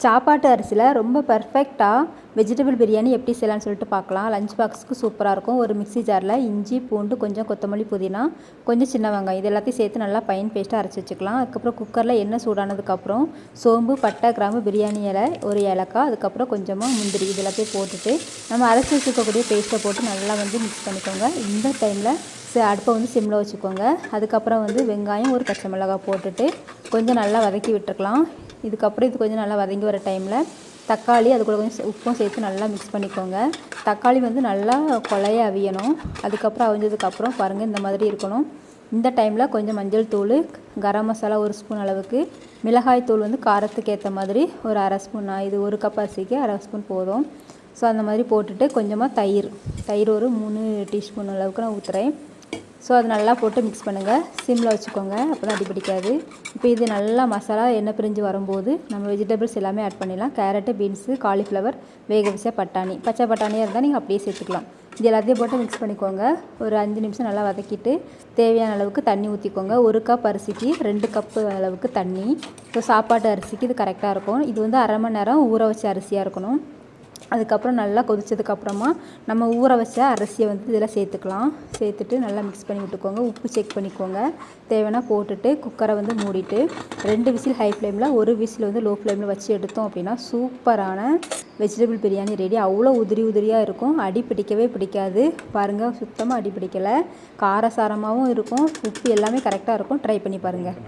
சாப்பாட்டு அரிசியில் ரொம்ப பர்ஃபெக்டாக வெஜிடபிள் பிரியாணி எப்படி செய்யலாம்னு சொல்லிட்டு பார்க்கலாம். லஞ்ச் பாக்ஸுக்கு சூப்பராக இருக்கும். ஒரு மிக்ஸி ஜாரில் இஞ்சி, பூண்டு, கொஞ்சம் கொத்தமல்லி, புதினா, கொஞ்சம் சின்ன வெங்காயம் இது எல்லாத்தையும் சேர்த்து நல்லா ஃபைன் பேஸ்ட்டாக அரைச்சி வச்சுக்கலாம். அதுக்கப்புறம் குக்கரில் எண்ணெய் சூடானதுக்கப்புறம் சோம்பு, பட்டை, கிராம்பு, பிரியாணி இலை, ஒரு ஏலக்காய், அதுக்கப்புறம் கொஞ்சமாக முந்திரி இது எல்லாத்தையும் போட்டுட்டு நம்ம அரைச்சி வச்சுக்கக்கூடிய பேஸ்ட்டை போட்டு நல்லா மிக்ஸ் பண்ணிக்கோங்க. இந்த டைமில் அடுப்பை சிம்மில் வச்சுக்கோங்க. அதுக்கப்புறம் வெங்காயம், ஒரு பச்சை மிளகாய் போட்டுட்டு கொஞ்சம் நல்லா வதக்கி விட்டுருக்கலாம். இதுக்கப்புறம் இது கொஞ்சம் நல்லா வதங்கி வர டைமில் தக்காளி அது கூட கொஞ்சம் உப்பும் சேர்த்து நல்லா மிக்ஸ் பண்ணிக்கோங்க. தக்காளி நல்லா கொலைய அவியணும். அதுக்கப்புறம் அவிஞ்சதுக்கப்புறம் பாருங்கள் இந்த மாதிரி இருக்கணும். இந்த டைமில் கொஞ்சம் மஞ்சள் தூள், கரம் மசாலா ஒரு ஸ்பூன் அளவுக்கு, மிளகாய் தூள் காரத்துக்கு ஏற்ற மாதிரி ஒரு அரை ஸ்பூன், இது ஒரு கப் அரிசிக்கு அரை ஸ்பூன் போதும். ஸோ அந்த மாதிரி போட்டுட்டு கொஞ்சமாக தயிர் ஒரு 3 டீஸ்பூன் அளவுக்கு நான் ஊற்றுறேன். ஸோ அது நல்லா போட்டு மிக்ஸ் பண்ணுங்கள். சிம்மில் வச்சுக்கோங்க, அப்போ தான் அடி பிடிக்காது. இப்போ இது நல்லா மசாலா எண்ணெய் பிரிஞ்சு வரும்போது நம்ம வெஜிடபிள்ஸ் எல்லாமே ஆட் பண்ணிடலாம். கேரட்டு, பீன்ஸு, காலிஃப்ளவர், வேக வச்ச பட்டாணி, பச்சை பட்டாணியாக இருந்தால் நீங்கள் அப்படியே சேர்த்துக்கலாம். இது எல்லாத்தையும் போட்டு மிக்ஸ் பண்ணிக்கோங்க. ஒரு 5 நிமிஷம் நல்லா வதக்கிட்டு தேவையான அளவுக்கு தண்ணி ஊற்றிக்கோங்க. 1 கப் அரிசிக்கு 2 கப்பு அளவுக்கு தண்ணி. ஸோ சாப்பாட்டு அரிசிக்கு இது கரெக்டாக இருக்கும். இது அரை மணி நேரம் ஊற வச்ச அரிசியாக இருக்கணும். அதுக்கப்புறம் நல்லா கொதிச்சதுக்கப்புறமா நம்ம ஊற வச்ச அரிசியை இதில் சேர்த்துக்கலாம். சேர்த்துட்டு நல்லா மிக்ஸ் பண்ணி விட்டுக்கோங்க. உப்பு செக் பண்ணிக்கோங்க. தேவைன்னா போட்டுட்டு குக்கரை மூடிட்டு 2 விசில் ஹை ஃப்ளேமில், 1 விசில் லோ ஃப்ளேமில் வச்சு எடுத்தோம் அப்படின்னா சூப்பரான வெஜிடபிள் பிரியாணி ரெடி. அவ்வளோ உதிரியாக இருக்கும். அடி பிடிக்கவே பிடிக்காது. பாருங்கள், சுத்தமாக அடி பிடிக்கலை. காரசாரமாகவும் இருக்கும். உப்பு எல்லாமே கரெக்டாக இருக்கும். ட்ரை பண்ணி பாருங்கள்.